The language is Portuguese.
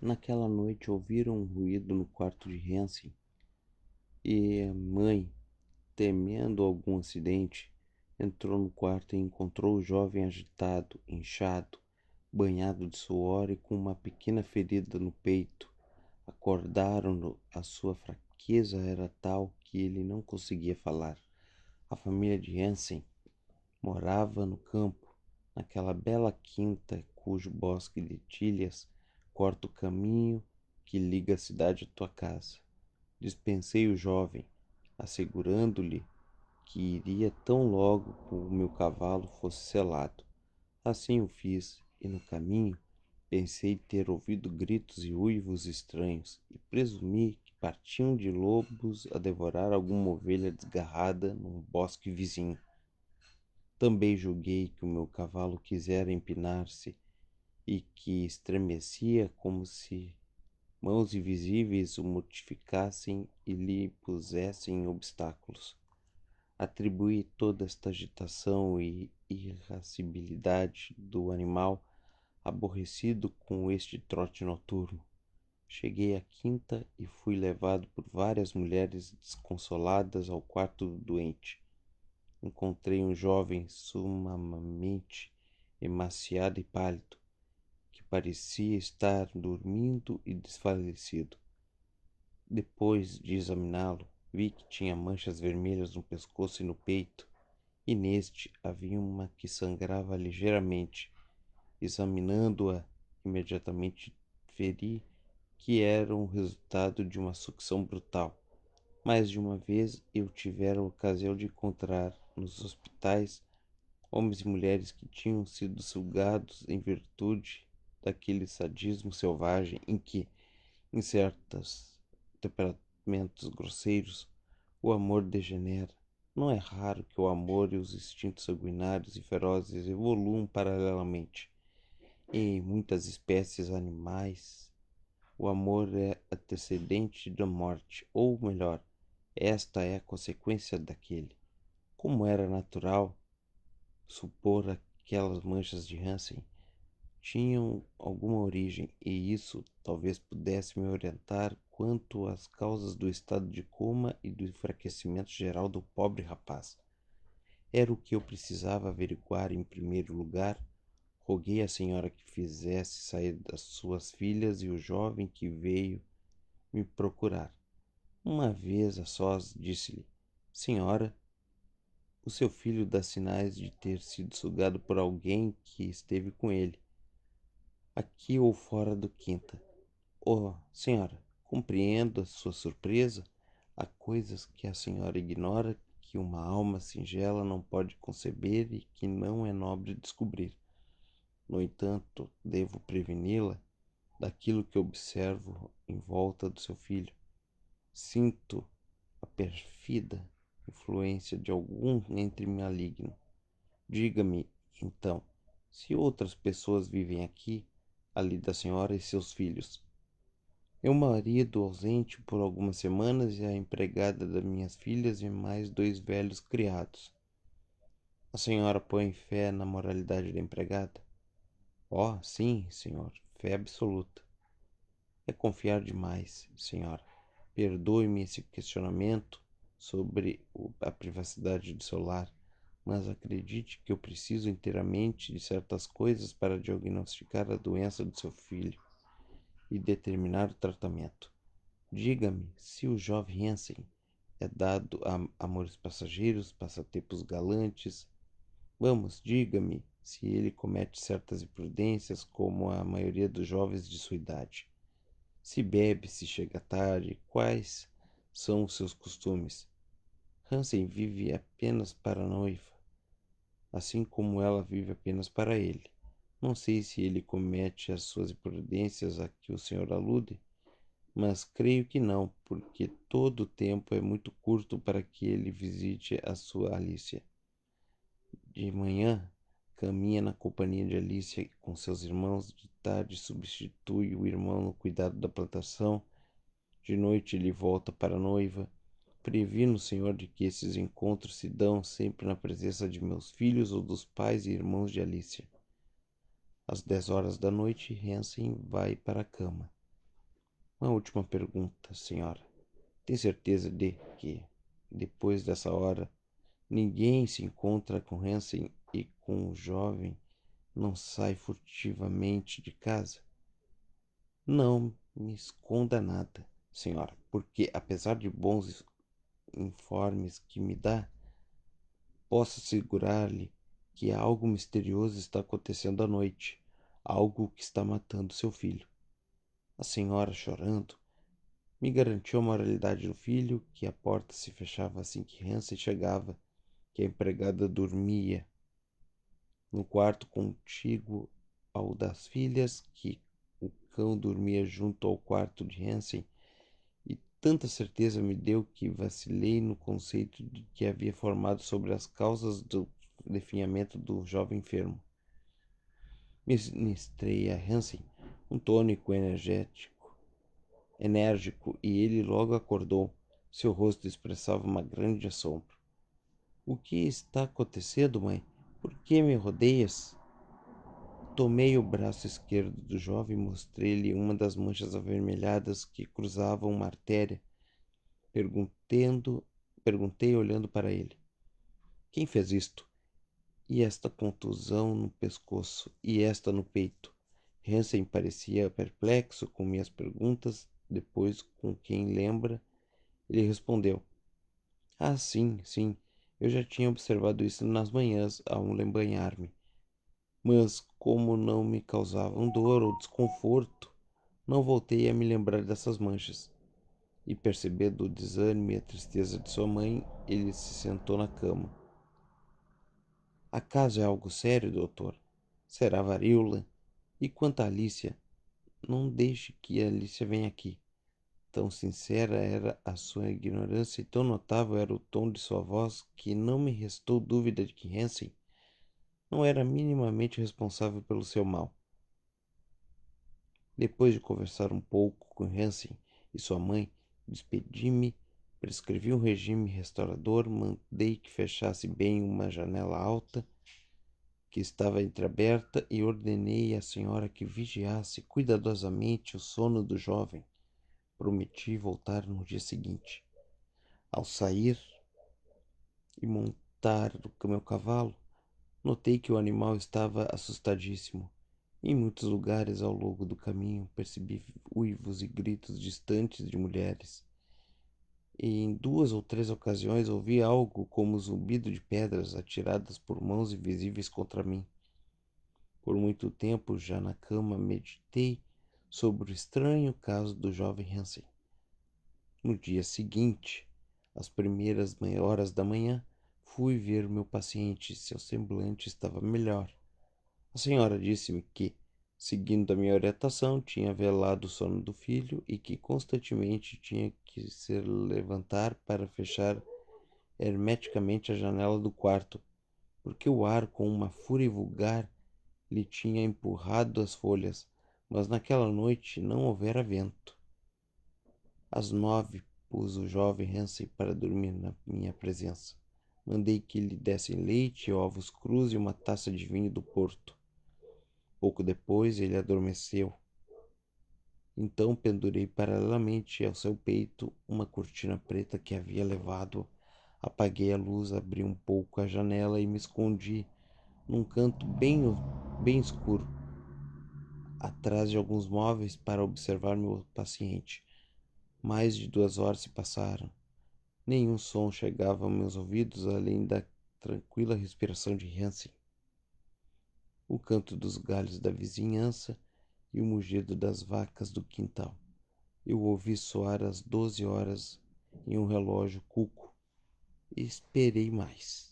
Naquela noite ouviram um ruído no quarto de Hansen e a mãe, temendo algum acidente, entrou no quarto e encontrou o jovem agitado, inchado, banhado de suor e com uma pequena ferida no peito. Acordaram-no, a sua fraqueza era tal que ele não conseguia falar. A família de Hansen morava no campo, naquela bela quinta cujo bosque de tilhas corta o caminho que liga a cidade à tua casa. Dispensei o jovem, assegurando-lhe que iria tão logo o meu cavalo fosse selado. Assim o fiz, e no caminho pensei ter ouvido gritos e uivos estranhos, e presumi que partiam de lobos a devorar alguma ovelha desgarrada num bosque vizinho. Também julguei que o meu cavalo quisera empinar-se e que estremecia como se mãos invisíveis o mortificassem e lhe pusessem obstáculos. Atribuí toda esta agitação e irascibilidade do animal aborrecido com este trote noturno. Cheguei à quinta e fui levado por várias mulheres desconsoladas ao quarto do doente. Encontrei um jovem sumamente emaciado e pálido, que parecia estar dormindo e desfalecido. Depois de examiná-lo, vi que tinha manchas vermelhas no pescoço e no peito, e neste havia uma que sangrava ligeiramente. Examinando-a, imediatamente veri que era um resultado de uma sucção brutal. Mais de uma vez eu tivera a ocasião de encontrar nos hospitais homens e mulheres que tinham sido sugados em virtude daquele sadismo selvagem em que, em certos temperamentos grosseiros, o amor degenera. Não é raro que o amor e os instintos sanguinários e ferozes evoluam paralelamente. Em muitas espécies animais, o amor é antecedente da morte, ou melhor, esta é a consequência daquele. Como era natural supor, aquelas manchas de Hansen tinham alguma origem, e isso talvez pudesse me orientar quanto às causas do estado de coma e do enfraquecimento geral do pobre rapaz. Era o que eu precisava averiguar em primeiro lugar. Roguei à senhora que fizesse sair das suas filhas e o jovem que veio me procurar. Uma vez a sós, disse-lhe: Senhora, o seu filho dá sinais de ter sido sugado por alguém que esteve com ele, aqui ou fora do quinta. Oh, senhora, compreendo a sua surpresa. Há coisas que a senhora ignora, que uma alma singela não pode conceber e que não é nobre descobrir. No entanto, devo preveni-la daquilo que observo em volta do seu filho. Sinto a perfida influência de algum entre maligno. Diga-me, então, se outras pessoas vivem aqui, ali da senhora e seus filhos. Meu marido ausente por algumas semanas e a empregada das minhas filhas e mais 2 velhos criados. A senhora põe fé na moralidade da empregada? Oh, sim, senhor, fé absoluta. É confiar demais, senhora. Perdoe-me esse questionamento sobre a privacidade do seu lar, mas acredite que eu preciso inteiramente de certas coisas para diagnosticar a doença do seu filho e determinar o tratamento. Diga-me se o jovem Hansen é dado a amores passageiros, passatempos galantes. Vamos, diga-me se ele comete certas imprudências como a maioria dos jovens de sua idade. Se bebe, se chega tarde, quais são os seus costumes? Hansen vive apenas para a noiva, assim como ela vive apenas para ele. Não sei se ele comete as suas imprudências a que o senhor alude, mas creio que não, porque todo o tempo é muito curto para que ele visite a sua Alicia. De manhã, caminha na companhia de Alicia com seus irmãos, de tarde substitui o irmão no cuidado da plantação, de noite ele volta para a noiva. Previno o senhor de que esses encontros se dão sempre na presença de meus filhos ou dos pais e irmãos de Alicia. Às 10 horas da noite, Hansen vai para a cama. Uma última pergunta, senhora. Tem certeza de que, depois dessa hora, ninguém se encontra com Hansen e com o jovem não sai furtivamente de casa? Não me esconda nada, senhora, porque apesar de bons informes que me dá, posso assegurar-lhe que algo misterioso está acontecendo à noite, algo que está matando seu filho. A senhora, chorando, me garantiu a moralidade do filho, que a porta se fechava assim que Hansen chegava, que a empregada dormia no quarto contíguo ao das filhas, que o cão dormia junto ao quarto de Hansen, e tanta certeza me deu que vacilei no conceito de que havia formado sobre as causas do definhamento do jovem enfermo. Ministrei a Hansen um tônico enérgico, e ele logo acordou. Seu rosto expressava uma grande assombro. O que está acontecendo, mãe? Por que me rodeias? Tomei o braço esquerdo do jovem e mostrei-lhe uma das manchas avermelhadas que cruzavam uma artéria. Perguntei olhando para ele. Quem fez isto? E esta contusão no pescoço, e esta no peito? Hansen parecia perplexo com minhas perguntas. Depois, com quem lembra, ele respondeu: Ah, sim, sim. Eu já tinha observado isso nas manhãs ao banhar-me. Mas, como não me causavam dor ou desconforto, não voltei a me lembrar dessas manchas. E percebendo o desânimo e a tristeza de sua mãe, ele se sentou na cama. Acaso é algo sério, doutor? Será varíola? E quanto a Alicia, não deixe que a Alicia venha aqui. Tão sincera era a sua ignorância e tão notável era o tom de sua voz que não me restou dúvida de que Hansen não era minimamente responsável pelo seu mal. Depois de conversar um pouco com Hansen e sua mãe, despedi-me, prescrevi um regime restaurador, mandei que fechasse bem uma janela alta que estava entreaberta e ordenei à senhora que vigiasse cuidadosamente o sono do jovem. Prometi voltar no dia seguinte. Ao sair e montar o meu cavalo, notei que o animal estava assustadíssimo. Em muitos lugares ao longo do caminho percebi uivos e gritos distantes de mulheres. E em 2 ou 3 ocasiões ouvi algo como o zumbido de pedras atiradas por mãos invisíveis contra mim. Por muito tempo, já na cama, meditei sobre o estranho caso do jovem Hansen. No dia seguinte, às primeiras horas da manhã, fui ver meu paciente. Seu semblante estava melhor. A senhora disse-me que, seguindo a minha orientação, tinha velado o sono do filho e que constantemente tinha que se levantar para fechar hermeticamente a janela do quarto, porque o ar, com uma fúria vulgar, lhe tinha empurrado as folhas, mas naquela noite não houvera vento. Às 9 pus o jovem Hansen para dormir na minha presença. Mandei que lhe dessem leite, ovos crus e uma taça de vinho do Porto. Pouco depois ele adormeceu. Então pendurei paralelamente ao seu peito uma cortina preta que havia levado. Apaguei a luz, abri um pouco a janela e me escondi num canto bem escuro, atrás de alguns móveis, para observar meu paciente. Mais de 2 horas se passaram. Nenhum som chegava aos meus ouvidos além da tranquila respiração de Hansen, o canto dos galhos da vizinhança e o mugido das vacas do quintal. Eu ouvi soar as 12 horas em um relógio cuco e esperei mais.